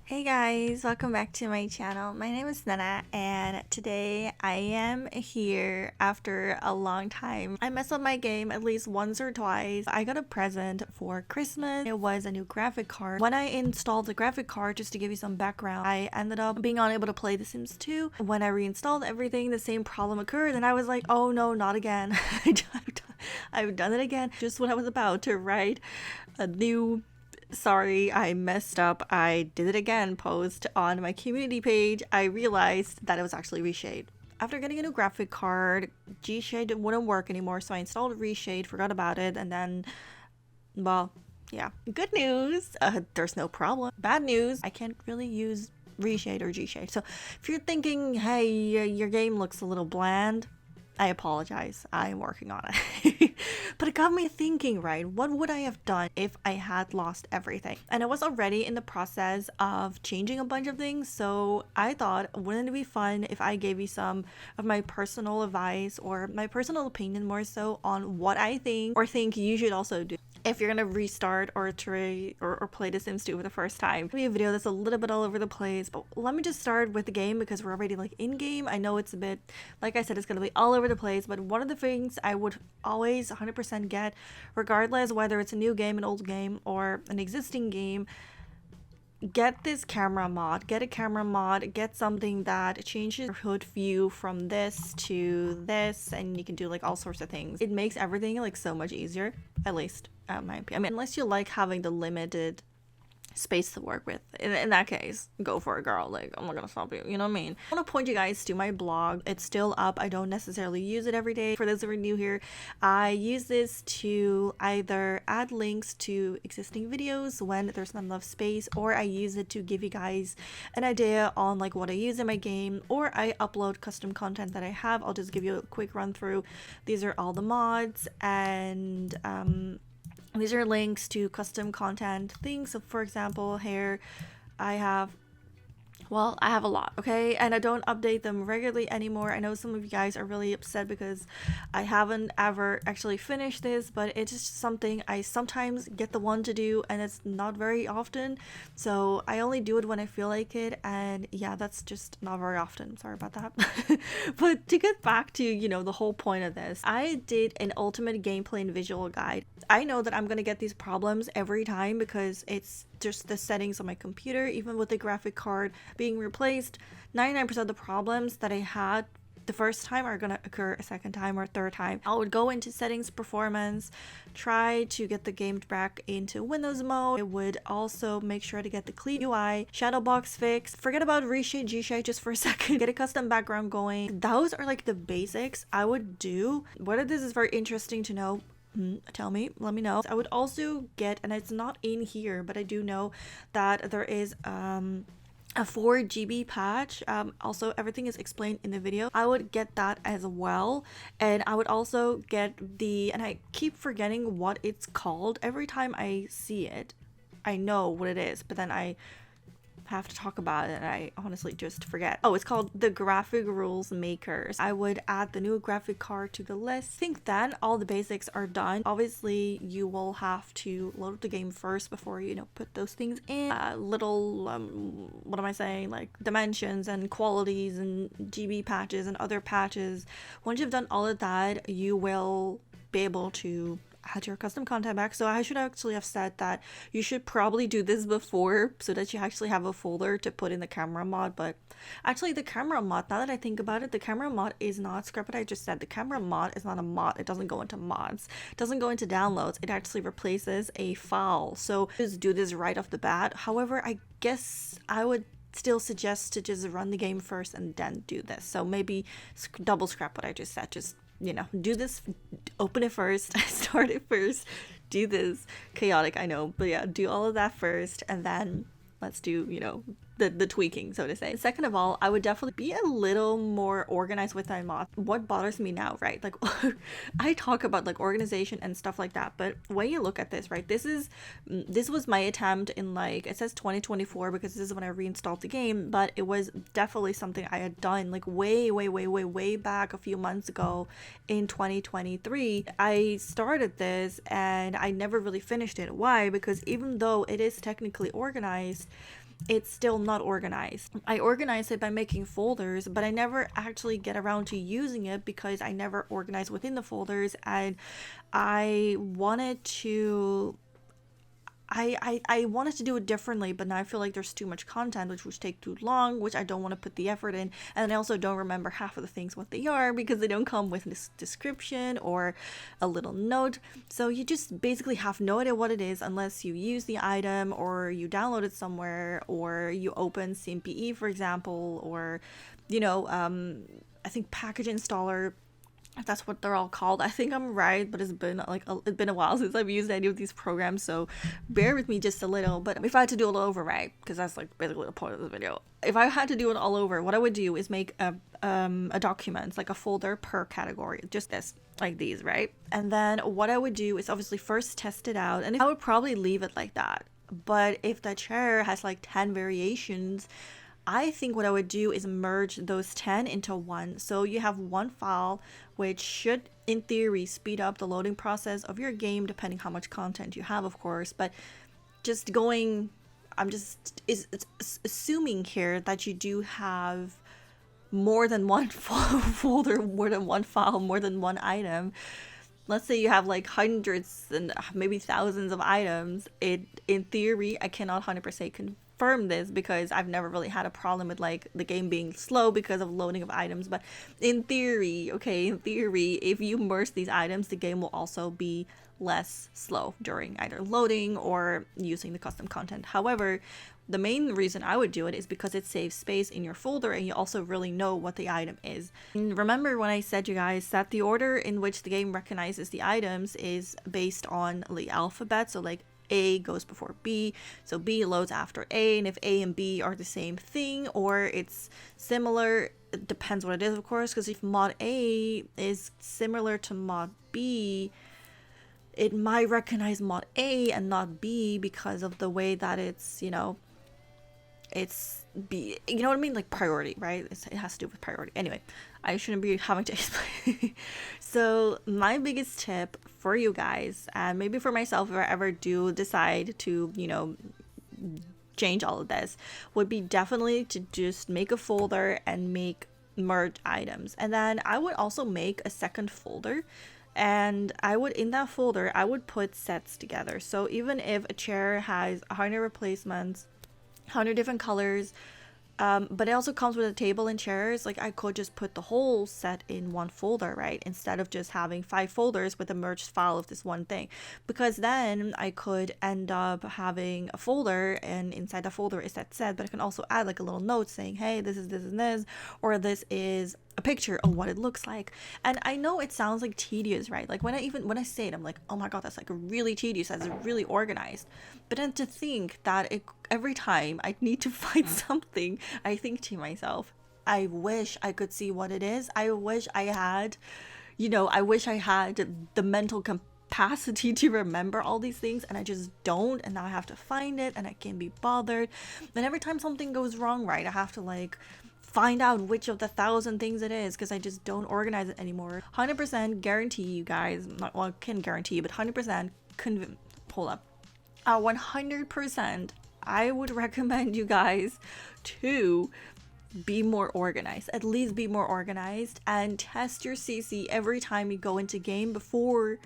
Hey guys, welcome back to my channel. My name is Nenna and today I am here after a long time. I messed up my game at least once or twice. I got a present for Christmas. It was a new graphic card. When I installed the graphic card, just to give you some background, I ended up being unable to play The Sims 2. When I reinstalled everything, the same problem occurred and I was like, oh no, not again. I've done it again. Just when I was about to write a new sorry, I messed up, I did it again post on my community page, I realized that it was actually Reshade. After getting a new graphic card, G-Shade wouldn't work anymore, so I installed Reshade, forgot about it, and then, well, yeah. Good news, there's no problem. Bad news, I can't really use Reshade or G-Shade. So if you're thinking, hey, your game looks a little bland, I apologize. I'm working on it. But it got me thinking, right? What would I have done if I had lost everything? And I was already in the process of changing a bunch of things. So I thought, wouldn't it be fun if I gave you some of my personal advice or my personal opinion more so on what I think or think you should also do if you're gonna restart or try or play The Sims 2 for the first time. It'll be a video that's a little bit all over the place, but let me just start with the game because we're already like in game. I know it's a bit, like I said, it's gonna be all over the place, but one of the things I would always 100% get, regardless whether it's a new game, an old game, or an existing game, get this camera mod, get a camera mod, get something that changes your hood view from this to this, and you can do like all sorts of things. It makes everything like so much easier, at least my opinion. I mean, unless you like having the limited space to work with. In that case, go for it, girl. Like, I'm not gonna stop you. You know what I mean? I want to point you guys to my blog. It's still up. I don't necessarily use it every day. For those who are new here, I use this to either add links to existing videos when there's not enough space, or I use it to give you guys an idea on like what I use in my game, or I upload custom content that I have. I'll just give you a quick run through. These are all the mods, and these are links to custom content things. So for example, here I have a lot, okay? And I don't update them regularly anymore. I know some of you guys are really upset because I haven't ever actually finished this, but it's just something I sometimes get the one to do, and it's not very often. So I only do it when I feel like it, and yeah, that's just not very often. Sorry about that. But to get back to, the whole point of this, I did an ultimate gameplay and visual guide. I know that I'm gonna get these problems every time because it's just the settings on my computer. Even with the graphic card being replaced, 99% of the problems that I had the first time are gonna occur a second time or third time. I would go into settings, performance, try to get the game back into Windows mode. I would also make sure to get the clean UI, shadow box fixed, forget about reshade, G-shade just for a second, get a custom background going. Those are like the basics I would do. Whether this is very interesting to know, tell me, let me know. I would also get, and it's not in here, but I do know that there is a 4 GB patch. Also everything is explained in the video. I would get that as well, and I would also get and I keep forgetting what it's called. Every time I see it, I know what it is, but then I have to talk about it and I honestly just forget. Oh, it's called the Graphic Rules Makers. I would add the new graphic card to the list. I think then all the basics are done. Obviously you will have to load the game first before put those things in. What am I saying, like dimensions and qualities and GB patches and other patches. Once you've done all of that, you will be able to add your custom content back. So I should actually have said that you should probably do this before so that you actually have a folder to put in the camera mod. But actually the camera mod, now that I think about it, the camera mod is not, scrap what I just said, the camera mod is not a mod. It doesn't go into mods, it doesn't go into downloads, it actually replaces a file. So just do this right off the bat. However, I guess I would still suggest to just run the game first and then do this. So maybe double scrap what I just said. Just do this, open it first, start it first, do this. Chaotic, I know, but yeah, do all of that first, and then let's do, the tweaking, so to say. Second of all, I would definitely be a little more organized with my mods. What bothers me now, right? Like, I talk about like organization and stuff like that, but when you look at this, right, this was my attempt in, like, it says 2024 because this is when I reinstalled the game, but it was definitely something I had done like way back a few months ago in 2023. I started this and I never really finished it. Why? Because even though it is technically organized, it's still not organized. I organize it by making folders, but I never actually get around to using it because I never organize within the folders, and I wanted to I wanted to do it differently, but now I feel like there's too much content, which would take too long, which I don't want to put the effort in. And I also don't remember half of the things what they are because they don't come with this description or a little note. So you just basically have no idea what it is unless you use the item or you download it somewhere or you open CMPE, for example, or, I think package installer, if that's what they're all called. I think I'm right, but it's been a while since I've used any of these programs, so bear with me just a little. But if I had to do it all over, right, because that's like basically the point of the video, if I had to do it all over, what I would do is make a document, like a folder per category, just this, like these, right? And then what I would do is obviously first test it out, and I would probably leave it like that. But if the chair has like 10 variations, I think what I would do is merge those 10 into one. So you have one file, which should, in theory, speed up the loading process of your game, depending how much content you have, of course. But I'm just assuming here that you do have more than one folder, more than one file, more than one item. Let's say you have like hundreds and maybe thousands of items. In theory, I cannot 100% confirm this because I've never really had a problem with like the game being slow because of loading of items. But in theory, if you merge these items, the game will also be less slow during either loading or using the custom content. However, the main reason I would do it is because it saves space in your folder and you also really know what the item is. And remember when I said, you guys, that the order in which the game recognizes the items is based on the alphabet. So like A goes before B, so B loads after A, and if A and B are the same thing or it's similar, it depends what it is, of course, because if mod A is similar to mod B, it might recognize mod A and not B because of the way that it's, it's B, you know what I mean? Like priority, right? It has to do with priority. Anyway, I shouldn't be having to explain. So my biggest tip for you guys, and maybe for myself if I ever do decide to, change all of this, would be definitely to just make a folder and make merge items. And then I would also make a second folder, and in that folder, I would put sets together. So even if a chair has 100 replacements, 100 different colors, but it also comes with a table and chairs, like I could just put the whole set in one folder, right, instead of just having 5 folders with a merged file of this one thing, because then I could end up having a folder and inside the folder is that set, but I can also add like a little note saying, hey, this is this and this, or this is a picture of what it looks like. And I know it sounds like tedious, right? Like when I say it, I'm like, oh my god, that's like really tedious, that's really organized. But then to think that every time I need to find something, I think to myself, I wish I could see what it is. I wish I had the mental capacity to remember all these things, and I just don't, and now I have to find it and I can't be bothered. And every time something goes wrong, right, I have to like find out which of the 1,000 things it is because I just don't organize it anymore. 100% guarantee you guys, I can guarantee you, but 100% hold up. 100% I would recommend you guys to be more organized, at least be more organized, and test your CC every time you go into game before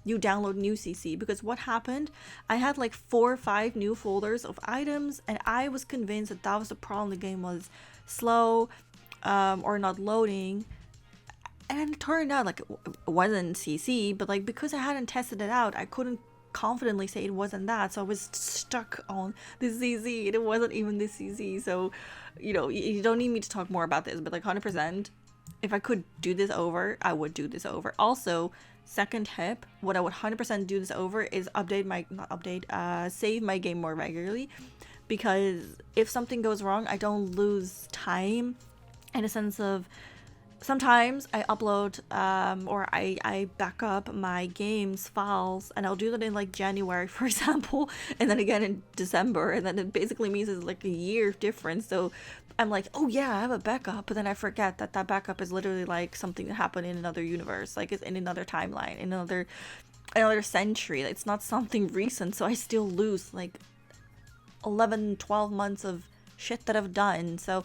you download new CC. Because what happened, I had like 4 or 5 new folders of items and I was convinced that was the problem. The game was slow or not loading, and it turned out like it wasn't CC, but like because I hadn't tested it out, I couldn't confidently say it wasn't that, so I was stuck on the CC and it wasn't even the CC. So you don't need me to talk more about this, but like 100%, if I could do this over, I would do this over. Also, second tip, what I would 100% do this over is save my game more regularly, because if something goes wrong, I don't lose time in a sense of sometimes I upload or I back up my games files, and I'll do that in like January, for example, and then again in December, and then it basically means it's like a year difference. So I'm like, oh yeah, I have a backup, but then I forget that backup is literally like something that happened in another universe, like it's in another timeline, in another century. It's not something recent, so I still lose like 11, 12 months of shit that I've done. So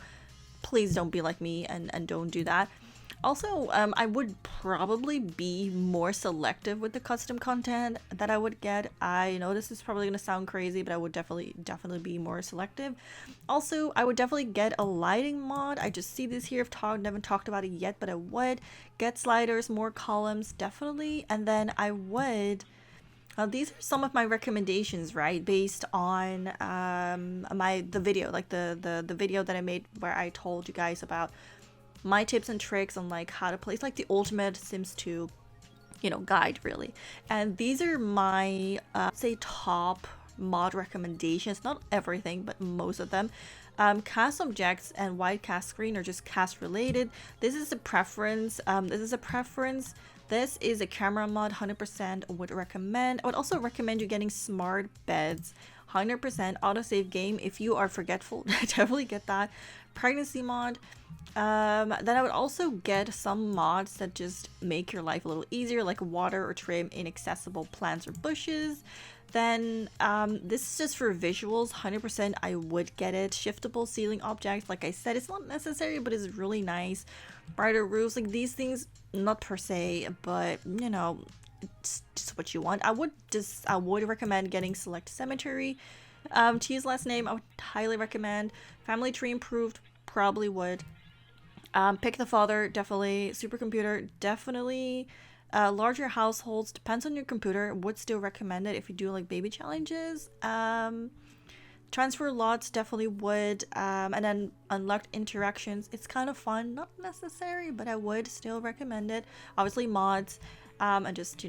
please don't be like me and don't do that. Also, I would probably be more selective with the custom content that I would get. I know this is probably going to sound crazy, but I would definitely be more selective. Also, I would definitely get a lighting mod. I just see this here. Never talked about it yet, but I would get sliders, more columns, definitely. And then I would... these are some of my recommendations, right? Based on the video, like the video that I made where I told you guys about my tips and tricks on like how to play. It's like the ultimate Sims 2, guide really. And these are my say top mod recommendations. Not everything, but most of them. Cast objects and wide cast screen are just cast related. This is a preference. This is a camera mod. 100% would recommend. I would also recommend you getting smart beds. 100% autosave game. If you are forgetful, definitely get that. Pregnancy mod. Then I would also get some mods that just make your life a little easier, like water or trim inaccessible plants or bushes. Then this is just for visuals. 100% I would get it. Shiftable ceiling objects, like I said, it's not necessary, but it's really nice. Brighter roofs, like these things, not per se, but it's just what you want. I would recommend getting select cemetery. To use last name, I would highly recommend. Family tree improved, probably would. Pick the father, definitely. Supercomputer, definitely. Larger households, depends on your computer, would still recommend it if you do like baby challenges. Transfer lots, definitely would. And then unlocked interactions, it's kind of fun, not necessary, but I would still recommend it. Obviously mods, and just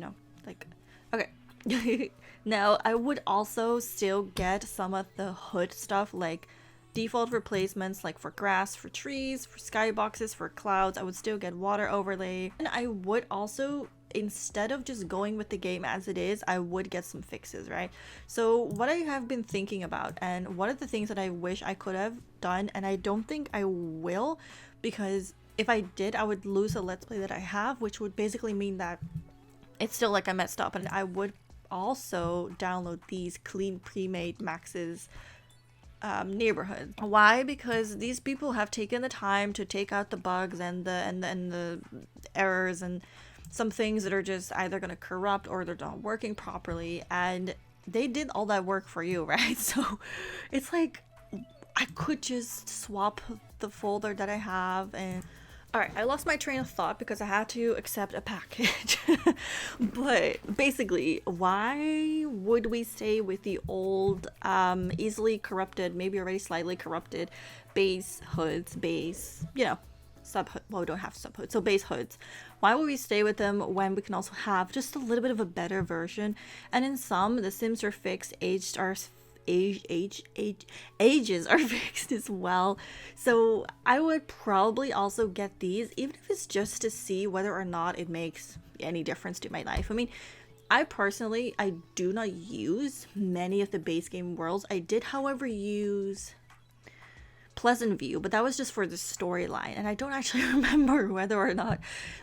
like, okay. Now I would also still get some of the hood stuff, like default replacements, like for grass, for trees, for skyboxes, for clouds. I would still get water overlay. And I would also, instead of just going with the game as it is, I would get some fixes, right? So what I have been thinking about, and one of the things that I wish I could have done, and I don't think I will, because if I did, I would lose a let's play that I have, which would basically mean that it's still like I messed up. And I would also download these clean pre-made maxes neighborhood. Why? Because these people have taken the time to take out the bugs and the errors and some things that are just either going to corrupt or they're not working properly, and they did all that work for you, right? So it's like I could just swap the folder that I have. And alright, I lost my train of thought because I had to accept a package. But basically, why would we stay with the old, easily corrupted, maybe already slightly corrupted base hoods, sub hood? Well, we don't have sub hoods, so base hoods. Why would we stay with them when we can also have just a little bit of a better version? And in some, the Sims are fixed, ages are fixed as well. So I would probably also get these, even if it's just to see whether or not it makes any difference to my life. I mean, I personally, I do not use many of the base game worlds. I did, however, use Pleasant View, but that was just for the storyline, and I don't actually remember whether or not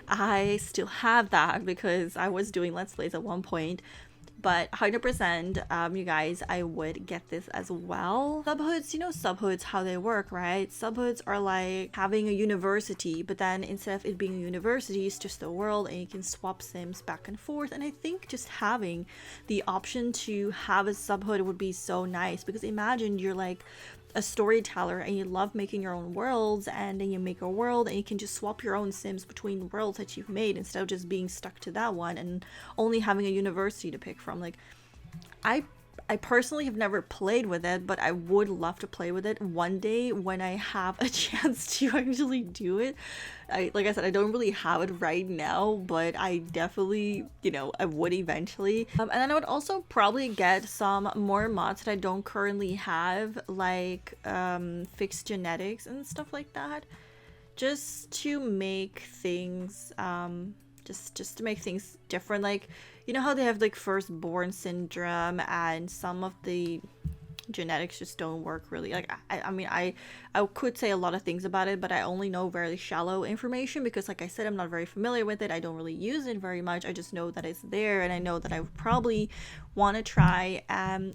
I still have that because I was doing Let's Plays at one point. But 100%, you guys, I would get this as well. Subhoods, subhoods, how they work, right? Subhoods are like having a university, but then instead of it being a university, it's just a world and you can swap Sims back and forth. And I think just having the option to have a subhood would be so nice, because imagine you're like a storyteller and you love making your own worlds, and then you make a world and you can just swap your own Sims between worlds that you've made instead of just being stuck to that one and only having a university to pick from. Like, I personally have never played with it, but I would love to play with it one day when I have a chance to actually do it. Like I said, I don't really have it right now, but I definitely, I would eventually. And then I would also probably get some more mods that I don't currently have, like fixed genetics and stuff like that, just to make things just to make things different. Like, how they have like firstborn syndrome and some of the genetics just don't work really. Like I mean I could say a lot of things about it, but I only know very shallow information because like I said, I'm not very familiar with it. I don't really use it very much. I just know that it's there, and I know that I would probably want to try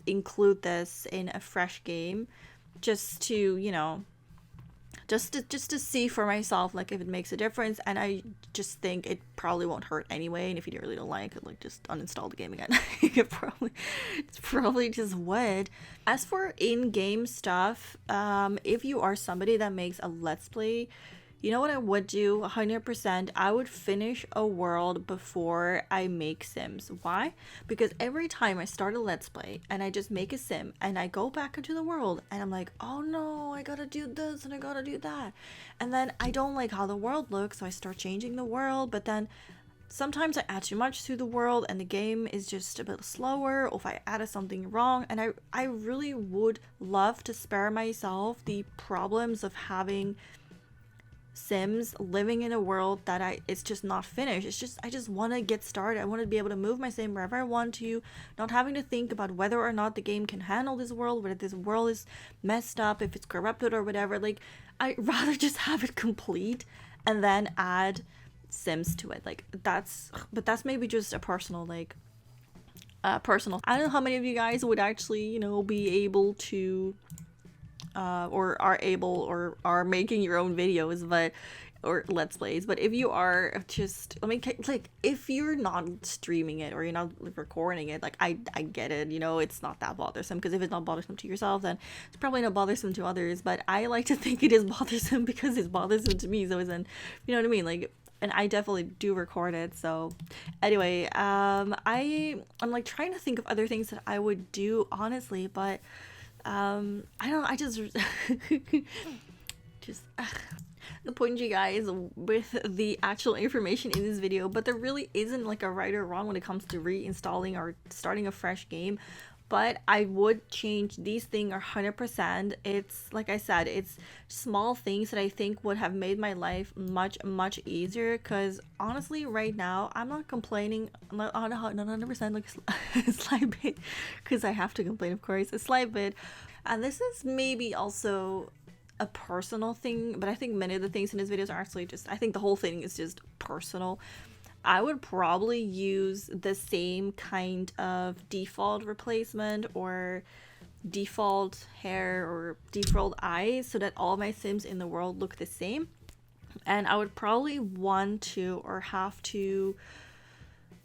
include this in a fresh game just to, you know, just to see for myself, like if it makes a difference. And I just think it probably won't hurt anyway, and if you really don't like it, like just uninstall the game again. It's probably just would. As for in-game stuff, if you are somebody that makes a let's play, you know what I would do 100%? I would finish a world before I make sims. Why? Because every time I start a let's play and I just make a sim and I go back into the world and I'm like, oh no, I gotta do this and I gotta do that. And then I don't like how the world looks, so I start changing the world, but then sometimes I add too much to the world and the game is just a bit slower, or if I added something wrong. And I really would love to spare myself the problems of having sims living in a world that it's just not finished. It's just I just want to get started. I want to be able to move my sim wherever I want to, not having to think about whether or not the game can handle this world, whether this world is messed up, if it's corrupted or whatever. Like I'd rather just have it complete and then add sims to it. Like that's maybe just a personal like personal. I don't know how many of you guys would actually, you know, be able to or are able or are making your own videos, but or let's plays. But if you are, just I mean, like if you're not streaming it or you're not recording it, like I get it, you know, it's not that bothersome, because if it's not bothersome to yourself, then it's probably not bothersome to others. But I like to think it is bothersome because it's bothersome to me, so isn't, you know what I mean? Like, and I definitely do record it. So anyway, I'm like trying to think of other things that I would do, honestly, but I just the point, you guys, with the actual information in this video, but there really isn't like a right or wrong when it comes to reinstalling or starting a fresh game. But I would change these things 100%. It's like I said, it's small things that I think would have made my life much easier. Because honestly, right now, I'm not complaining on 100%, like a slight bit, because I have to complain, of course, a slight bit. And this is maybe also a personal thing, but I think many of the things in this video are actually just, I think the whole thing is just personal. I would probably use the same kind of default replacement or default hair or default eyes so that all my sims in the world look the same. And I would probably want to or have to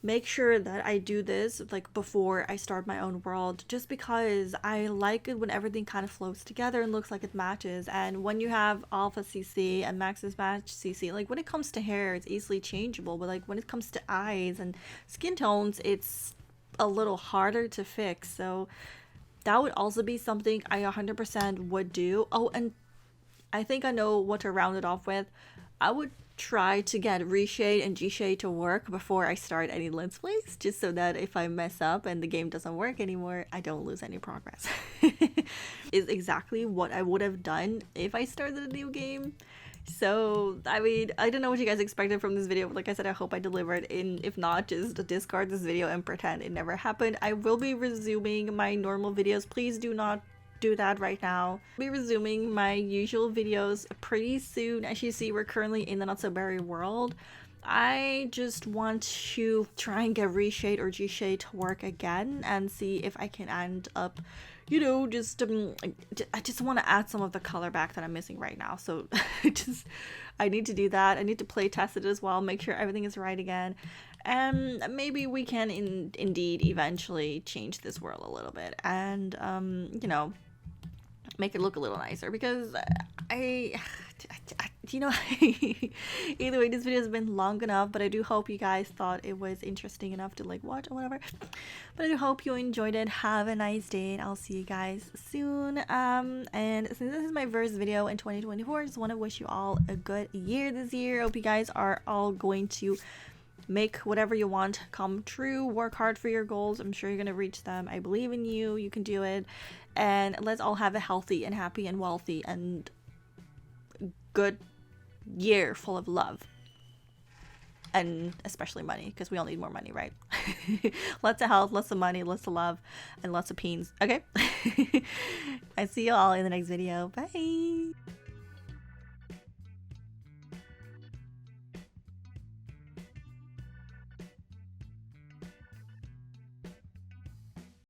make sure that I do this like before I start my own world, just because I like it when everything kind of flows together and looks like it matches. And when you have alpha CC and max's match CC, like when it comes to hair, it's easily changeable, but like when it comes to eyes and skin tones, it's a little harder to fix. So that would also be something I 100% would do. Oh, and I think I know what to round it off with. I would try to get reshade and gshade to work before I start any let's plays, just so that if I mess up and the game doesn't work anymore, I don't lose any progress. Is exactly what I would have done if I started a new game. So I mean, I don't know what you guys expected from this video, but like I said, I hope I delivered. If not, just discard this video and pretend it never happened. I will be resuming my normal videos. Please do not do that right now. I'll be resuming my usual videos pretty soon. As you see, we're currently in the not so berry world. I just want to try and get reshade or gshade to work again and see if I can end up, you know, just I just want to add some of the color back that I'm missing right now. So I need to do that. I need to play test it as well, make sure everything is right again. And maybe we can indeed eventually change this world a little bit and you know, make it look a little nicer, because you know, either way, this video has been long enough, but I do hope you guys thought it was interesting enough to like watch or whatever. But I do hope you enjoyed it. Have a nice day, and I'll see you guys soon. And since this is my first video in 2024, I just want to wish you all a good year this year. Hope you guys are all going to make whatever you want come true. Work hard for your goals. I'm sure you're gonna reach them. I believe in you. You can do it. And let's all have a healthy and happy and wealthy and good year full of love. and especially money, because we all need more money, right? Lots of health, lots of money, lots of love, and lots of peens. Okay. I see you all in the next video. Bye.